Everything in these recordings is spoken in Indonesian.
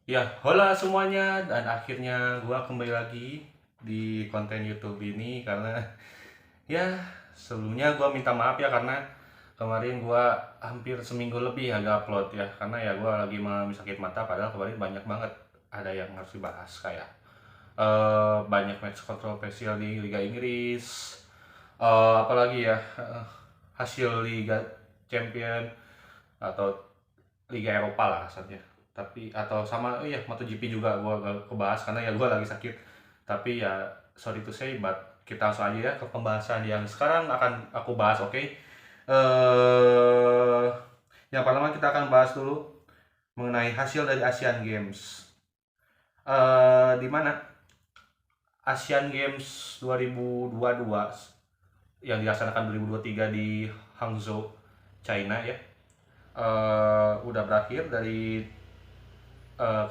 Ya, hola semuanya dan akhirnya gua kembali lagi di konten YouTube ini karena ya sebelumnya gua minta maaf ya karena kemarin gua hampir seminggu lebih agak upload ya karena ya gua lagi mengalami sakit mata padahal kemarin banyak banget ada yang harus dibahas kayak banyak match kontroversial di Liga Inggris, apalagi ya hasil Liga Champion atau Liga Eropa lah kasarnya. Tapi atau sama iya MotoGP juga gua gak kebahas karena ya gua lagi sakit. Tapi ya sorry to say but kita langsung aja ya ke pembahasan yang sekarang akan aku bahas, oke? Yang pertama kita akan bahas dulu mengenai hasil dari Asian Games. Di mana Asian Games 2022 yang dilaksanakan 2023 di Hangzhou, China ya. Udah berakhir dari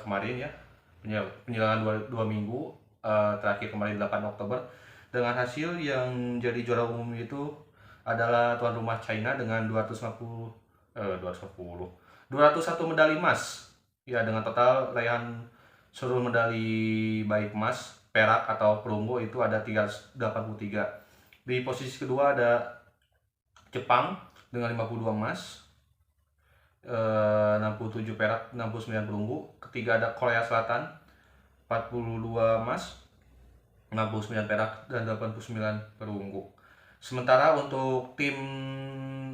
kemarin ya, penyelenggaraan dua minggu, terakhir kemarin 8 Oktober dengan hasil yang jadi juara umum itu adalah tuan rumah China dengan 201 medali emas ya, dengan total raihan seluruh medali baik emas, perak atau perunggu itu ada 383. Di posisi kedua ada Jepang dengan 52 emas, 67 perak, 69 perunggu. Ketiga ada Korea Selatan, 42 emas, 69 perak, dan 89 perunggu. Sementara untuk tim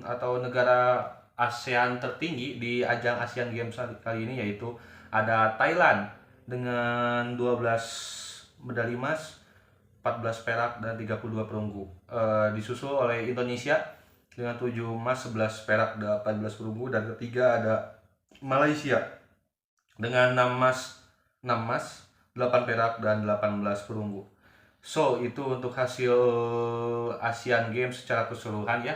atau negara ASEAN tertinggi di ajang Asian Games kali ini yaitu ada Thailand dengan 12 medali emas, 14 perak, dan 32 perunggu. Disusul oleh Indonesia dengan 7 emas, 11 perak, 18 perunggu, dan ketiga ada Malaysia dengan 6 emas, 8 perak, dan 18 perunggu. So, itu untuk hasil Asian Games secara keseluruhan ya.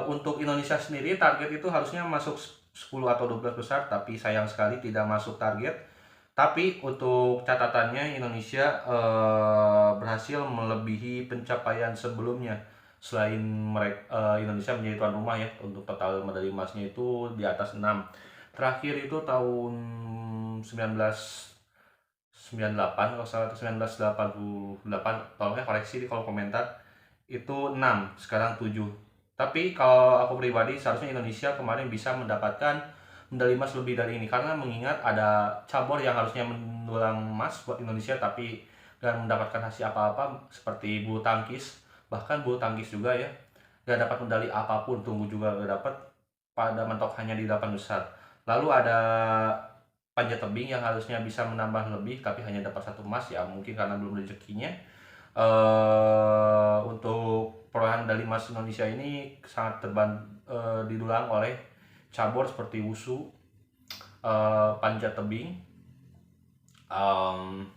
Untuk Indonesia sendiri target itu harusnya masuk 10 atau 12 besar, tapi sayang sekali tidak masuk target. Tapi untuk catatannya Indonesia berhasil melebihi pencapaian sebelumnya. Selain mereka, Indonesia menjadi tuan rumah ya, untuk total medali emasnya itu di atas 6. Terakhir itu tahun 1998 kalau salah, atau 1988, tolongnya koreksi di kolom komentar. Itu 6, sekarang 7. Tapi kalau aku pribadi seharusnya Indonesia kemarin bisa mendapatkan medali emas lebih dari ini karena mengingat ada cabur yang harusnya mendulang emas buat Indonesia tapi dan mendapatkan hasil apa-apa seperti bulu tangkis, bahkan bulu tangkis juga ya gak dapat medali apapun, tunggu juga gak dapat, pada mentok hanya di 8 besar. Lalu ada panjat tebing yang harusnya bisa menambah lebih tapi hanya dapat 1 emas ya, mungkin karena belum rezekinya. Untuk perolehan medali emas Indonesia ini sangat didulang oleh cabur seperti wusu, panjat tebing, um,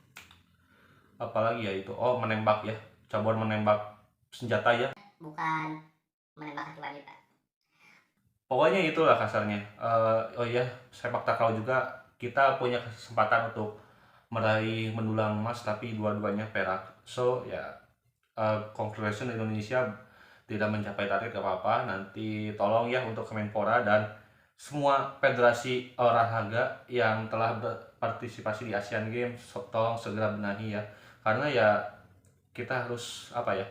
apalagi ya itu, menembak ya, cabur menembak senjata ya, bukan menembak hati wanita. Pokoknya itulah kasarnya. Oh iya, sepak takraw juga kita punya kesempatan untuk meraih mendulang emas tapi dua-duanya perak. So ya, congratulations Indonesia tidak mencapai target, gak apa-apa. Nanti tolong ya untuk Kemenpora dan semua federasi olahraga yang telah berpartisipasi di Asian Games, tolong segera benahi ya. Karena ya kita harus apa ya,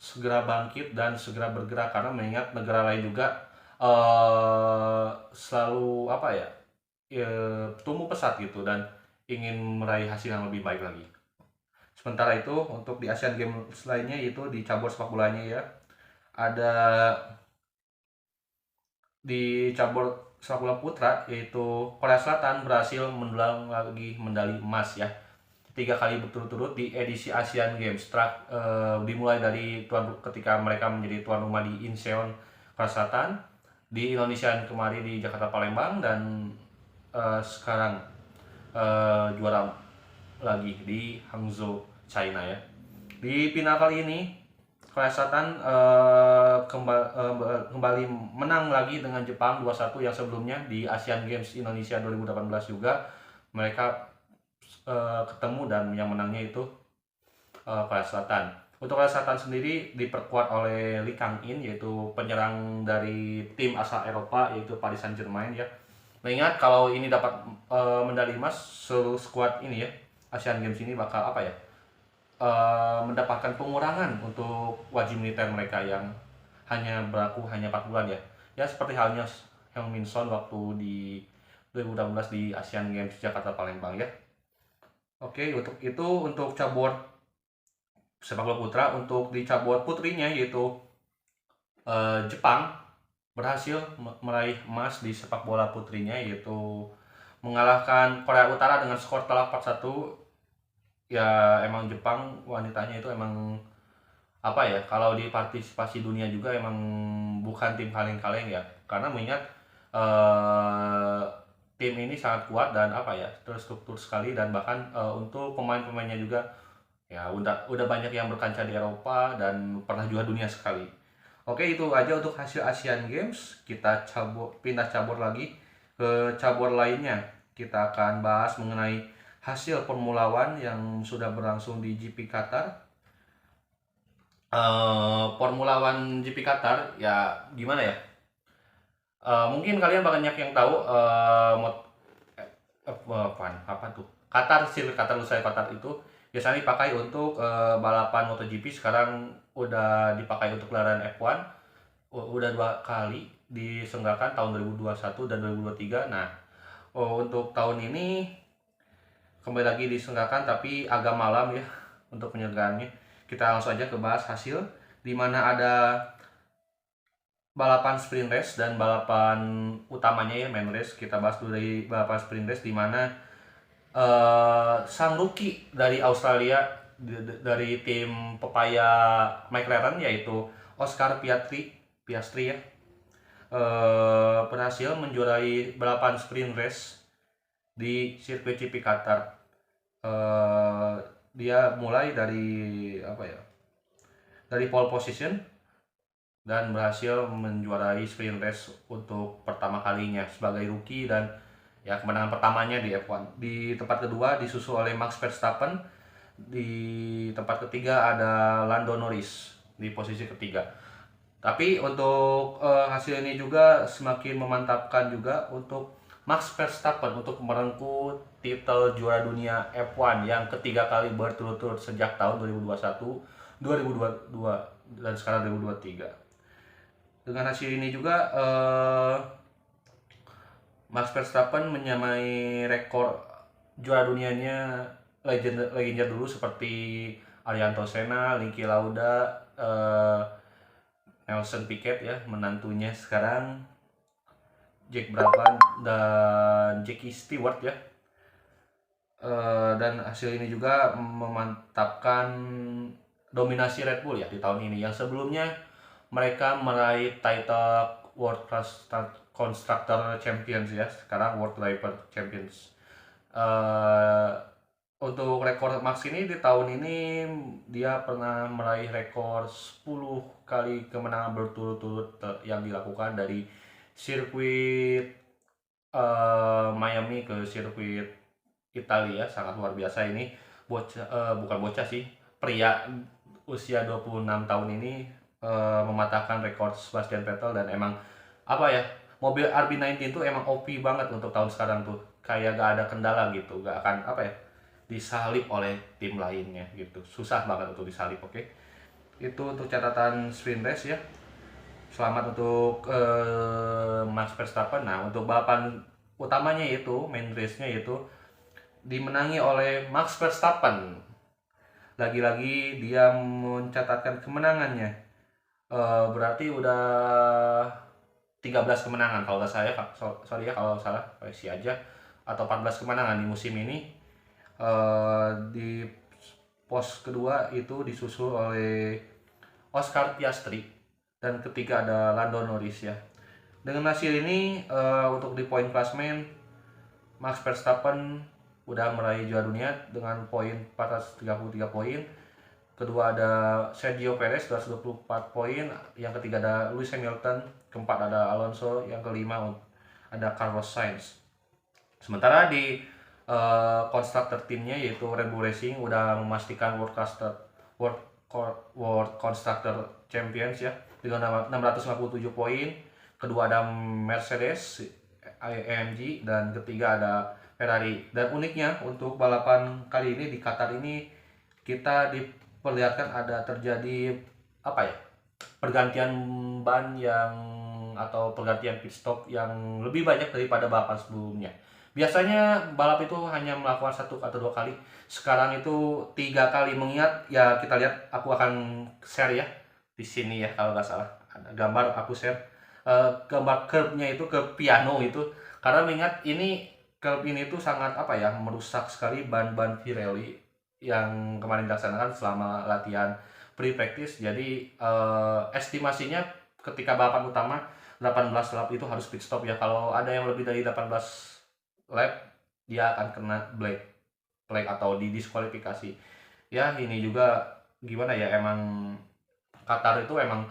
segera bangkit dan segera bergerak karena mengingat negara lain juga selalu apa ya, tumbuh pesat gitu dan ingin meraih hasil yang lebih baik lagi. Sementara itu untuk di Asian Games lainnya itu di cabur sepak bolanya ya, ada di cabur sepak bola putra yaitu Korea Selatan berhasil mendulang lagi medali emas ya, 3 kali berturut-turut di edisi Asian Games. Dimulai dari ketika mereka menjadi tuan rumah di Incheon, Korea Selatan, di Indonesia kemarin di Jakarta Palembang, dan sekarang juara lagi di Hangzhou, China ya. Di final kali ini Korea Selatan kembali menang lagi dengan Jepang 2-1 yang sebelumnya di Asian Games Indonesia 2018 juga mereka ketemu dan yang menangnya itu Korea Selatan. Untuk Korea Selatan sendiri diperkuat oleh Lee Kang-in yaitu penyerang dari tim asal Eropa yaitu Paris Saint-Germain ya. Mengingat kalau ini dapat medali emas, seluruh squad ini ya Asian Games ini bakal apa ya, mendapatkan pengurangan untuk wajib militer mereka yang hanya berlaku hanya 4 bulan ya. Ya seperti halnya Heung Min Son waktu di 2018 di Asian Games Jakarta Palembang ya. Oke, untuk itu untuk cabur sepak bola putra. Untuk di cabur putrinya yaitu Jepang berhasil meraih emas di sepak bola putrinya, yaitu mengalahkan Korea Utara dengan skor telak 4-1. Ya emang Jepang wanitanya itu emang apa ya, kalau di partisipasi dunia juga emang bukan tim kaleng-kaleng ya, karena mengingat eh, tim ini sangat kuat dan apa ya, terstruktur sekali, dan bahkan untuk pemain-pemainnya juga ya udah banyak yang berkancah di Eropa dan pernah juara dunia sekali. Oke, itu aja untuk hasil Asian Games. Kita pindah cabur lagi ke cabur lainnya. Kita akan bahas mengenai hasil Formula One yang sudah berlangsung di GP Qatar. Formula One GP Qatar ya gimana ya? Mungkin kalian banyak yang tahu apa tuh? Qatar, sirkuit Qatar, Lusail Qatar itu biasanya dipakai untuk balapan MotoGP. Sekarang udah dipakai untuk gelaran F1. Udah 2 kali diselenggarakan tahun 2021 dan 2023. Nah, untuk tahun ini kembali lagi diselenggarakan tapi agak malam ya untuk penyelenggaraannya. Kita langsung aja ke bahas hasil, di mana ada balapan sprint race dan balapan utamanya ya, main race. Kita bahas dulu dari balapan sprint race, di mana sang rookie dari Australia dari tim Pepaya McLaren yaitu Oscar Piastri ya, berhasil menjuarai balapan sprint race di sirkuit GP Qatar. Dia mulai dari apa ya, dari pole position dan berhasil menjuarai sprint race untuk pertama kalinya sebagai rookie, dan ya kemenangan pertamanya di F1. Di tempat kedua disusul oleh Max Verstappen, di tempat ketiga ada Lando Norris di posisi ketiga. Tapi untuk hasil ini juga semakin memantapkan juga untuk Max Verstappen untuk merengkuh titel juara dunia F1 yang ketiga kali berturut-turut sejak tahun 2021, 2022, dan sekarang 2023. Dengan hasil ini juga Max Verstappen menyamai rekor juara dunianya legenda dulu seperti Ayrton Senna, Niki Lauda, Nelson Piquet ya, menantunya sekarang Jack Brabham dan Jackie Stewart ya. Dan hasil ini juga memantapkan dominasi Red Bull ya di tahun ini, yang sebelumnya mereka meraih title World Constructor Champions ya, sekarang World Driver Champions. Untuk rekor Max ini di tahun ini dia pernah meraih rekor 10 kali kemenangan berturut-turut yang dilakukan dari sirkuit Miami ke sirkuit Italia. Sangat luar biasa ini. Bukan bocah sih, pria usia 26 tahun ini mematahkan rekor Sebastian Vettel. Dan emang apa ya, mobil RB19 tuh emang OP banget untuk tahun sekarang tuh, kayak gak ada kendala gitu, gak akan apa ya, disalip oleh tim lainnya gitu, susah banget untuk disalip. Oke, itu untuk catatan sprint race ya. Selamat untuk Max Verstappen. Nah, untuk balapan utamanya yaitu main race-nya yaitu dimenangi oleh Max Verstappen. Lagi-lagi dia mencatatkan kemenangannya. Berarti udah 13 kemenangan kalau nggak saya, sorry ya kalau salah, koreksi aja, atau 14 kemenangan di musim ini. Di pos kedua itu disusul oleh Oscar Piastri, dan ketiga ada Lando Norris ya. Dengan hasil ini untuk di poin klasmen, Max Verstappen udah meraih juara dunia dengan poin 433 poin. Kedua ada Sergio Perez 224 poin, yang ketiga ada Lewis Hamilton, keempat ada Alonso, yang kelima ada Carlos Sainz. Sementara di konstruktor timnya yaitu Red Bull Racing udah memastikan World Constructor Champions ya dengan 657 poin. Kedua ada Mercedes AMG, dan ketiga ada Ferrari. Dan uniknya untuk balapan kali ini di Qatar ini kita diperlihatkan ada terjadi apa ya, pergantian ban yang atau pergantian pit stop yang lebih banyak daripada balapan sebelumnya. Biasanya balap itu hanya melakukan 1 atau 2 kali. Sekarang itu 3 kali, mengingat ya kita lihat, aku akan share ya di sini ya kalau nggak salah ada gambar, aku share gambar curve-nya itu ke piano itu, karena mengingat ini curve ini tuh sangat apa ya, merusak sekali ban-ban Pirelli yang kemarin dilaksanakan selama latihan pre-practice. Jadi estimasinya ketika balapan utama 18 lap itu harus pit stop ya. Kalau ada yang lebih dari 18 lap, dia akan kena black flag atau didiskualifikasi. Ya ini juga gimana ya, emang Qatar itu emang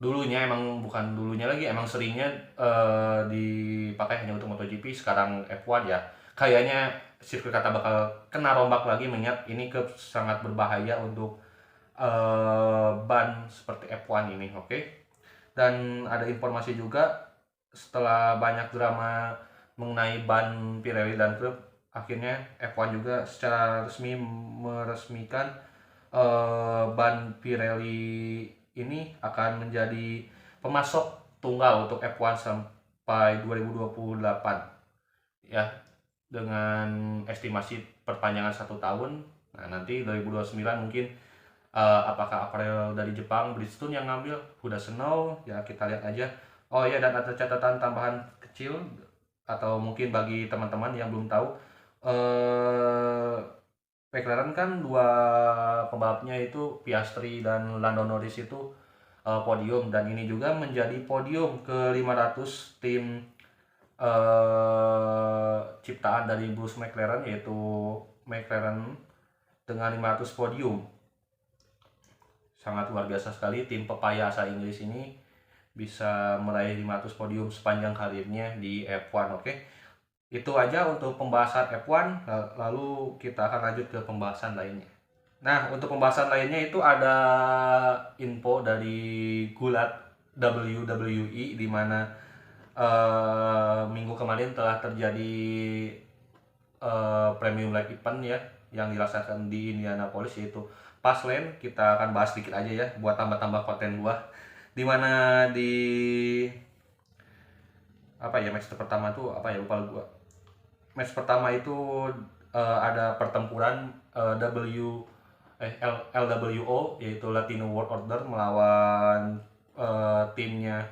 dulunya, emang bukan dulunya lagi, emang seringnya dipakai hanya untuk MotoGP. Sekarang F1 ya, kayaknya sirkuit kata bakal kena rombak lagi, mengingat ini sangat berbahaya untuk ban seperti F1 ini. Oke. Dan ada informasi juga, setelah banyak drama mengenai ban Pirelli dan klub, akhirnya F1 juga secara resmi meresmikan ban Pirelli ini akan menjadi pemasok tunggal untuk F1 sampai 2028 ya, dengan estimasi perpanjangan 1 tahun. Nah nanti 2029 mungkin apakah April dari Jepang, Bridgestone yang ngambil, udah Snow ya, kita lihat aja. Oh ya, dan ada catatan tambahan kecil, atau mungkin bagi teman-teman yang belum tahu, eh McLaren kan dua pembalapnya itu Piastri dan Lando Norris itu podium, dan ini juga menjadi podium ke 500 tim ciptaan dari Bruce McLaren, yaitu McLaren dengan 500 podium. Sangat luar biasa sekali tim pepaya asal Inggris ini bisa meraih 500 podium sepanjang karirnya di F1. Oke. Itu aja untuk pembahasan F1, lalu kita akan lanjut ke pembahasan lainnya. Nah, untuk pembahasan lainnya itu ada info dari Gulat WWE, di mana minggu kemarin telah terjadi Premium Live Event ya, yang dilaksanakan di Indianapolis, yaitu Fastlane. Kita akan bahas sedikit aja ya buat tambah-tambah konten gua. Dimana di apa ya, match pertama tuh apa ya, lupa gua. Match pertama itu ada pertempuran LWO, yaitu Latino World Order, melawan timnya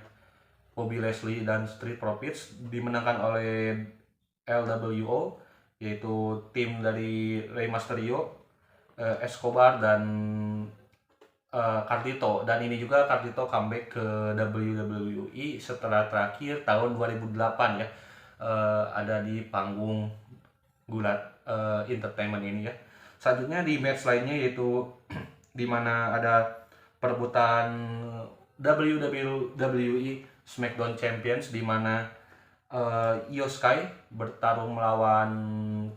Bobby Lashley dan Street Profits, dimenangkan oleh LWO, yaitu tim dari Rey Mysterio, Escobar, dan Carlito. Dan ini juga Carlito comeback ke WWE setelah terakhir tahun 2008 ya, ada di panggung Gulat Entertainment ini ya. Selanjutnya di match lainnya, yaitu di mana ada perebutan WWE SmackDown Champions, di mana Io Sky bertarung melawan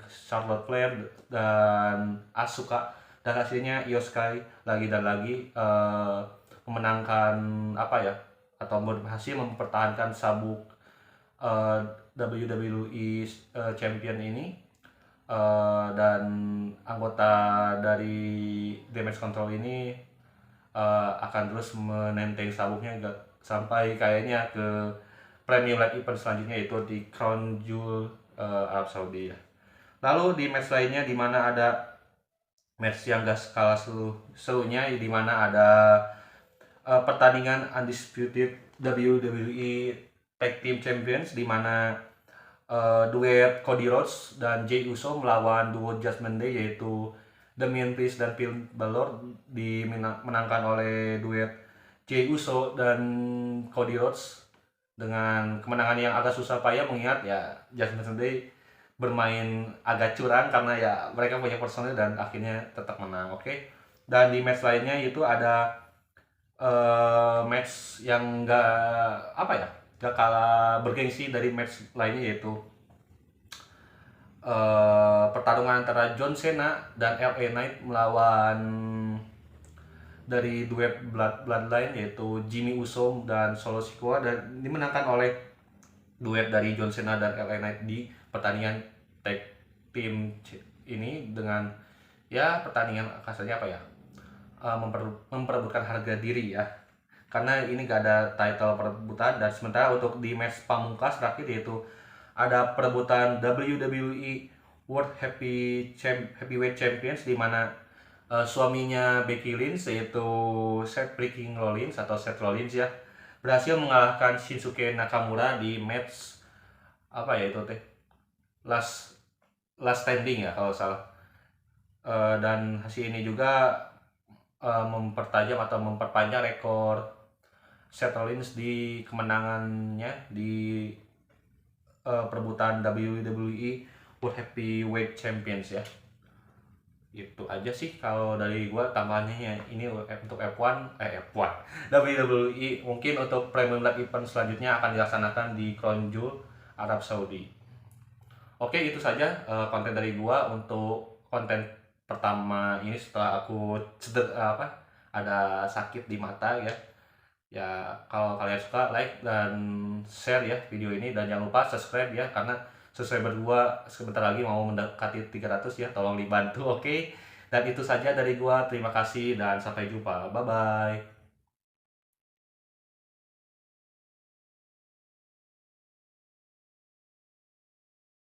Charlotte Flair dan Asuka, dan hasilnya Io Sky lagi dan lagi memenangkan apa ya, atau berhasil mempertahankan sabuk WWE Champion ini. Dan anggota dari Damage Control ini akan terus menenteng sabuknya sampai kayaknya ke Premium Live Event selanjutnya, yaitu di Crown Jewel Arab Saudi ya. Lalu di match lainnya, di mana ada match yang gak kalah serunya, di mana ada pertandingan Undisputed WWE Tag Team Champions, di mana duet Cody Rhodes dan Jey Uso melawan duo Judgment Day, yaitu Damian Priest dan Finn Balor, dimenangkan oleh duet Jey Uso dan Cody Rhodes dengan kemenangan yang agak susah payah, mengingat ya Judgment Day bermain agak curang karena ya mereka punya personil dan akhirnya tetap menang. Oke. Dan di match lainnya itu ada match yang gak kalah bergengsi dari match lainnya, yaitu pertarungan antara John Cena dan LA Knight melawan dari duet Bloodline, yaitu Jimmy Uso dan Solo Sikoa, dan dimenangkan oleh duet dari John Cena dan LA Knight di pertandingan tag team ini dengan ya pertandingan kasarnya apa ya, memperebutkan harga diri ya, karena ini gak ada title perebutan. Dan sementara untuk di match pamungkas terakhir yaitu ada perebutan WWE World Heavyweight Champions, di mana suaminya Becky Lynch yaitu Seth freaking Rollins atau Seth Rollins ya, berhasil mengalahkan Shinsuke Nakamura di match apa ya itu teh, last last standing ya kalau salah. Dan hasil ini juga mempertajam atau memperpanjang rekor Seth Rollins di kemenangannya di perebutan WWE World Heavyweight Champions ya. Itu aja sih kalau dari gua tambahannya ya. Ini untuk F1 WWE. Mungkin untuk Premium Live Event selanjutnya akan dilaksanakan di Crown Jewel, Arab Saudi. Oke, itu saja konten dari gua untuk konten pertama ini setelah aku ada sakit di mata ya. Ya, kalau kalian suka, like dan share ya video ini, dan jangan lupa subscribe ya, karena subscriber gua sebentar lagi mau mendekati 300 ya, tolong dibantu, oke? Dan itu saja dari gua, terima kasih dan sampai jumpa. Bye bye.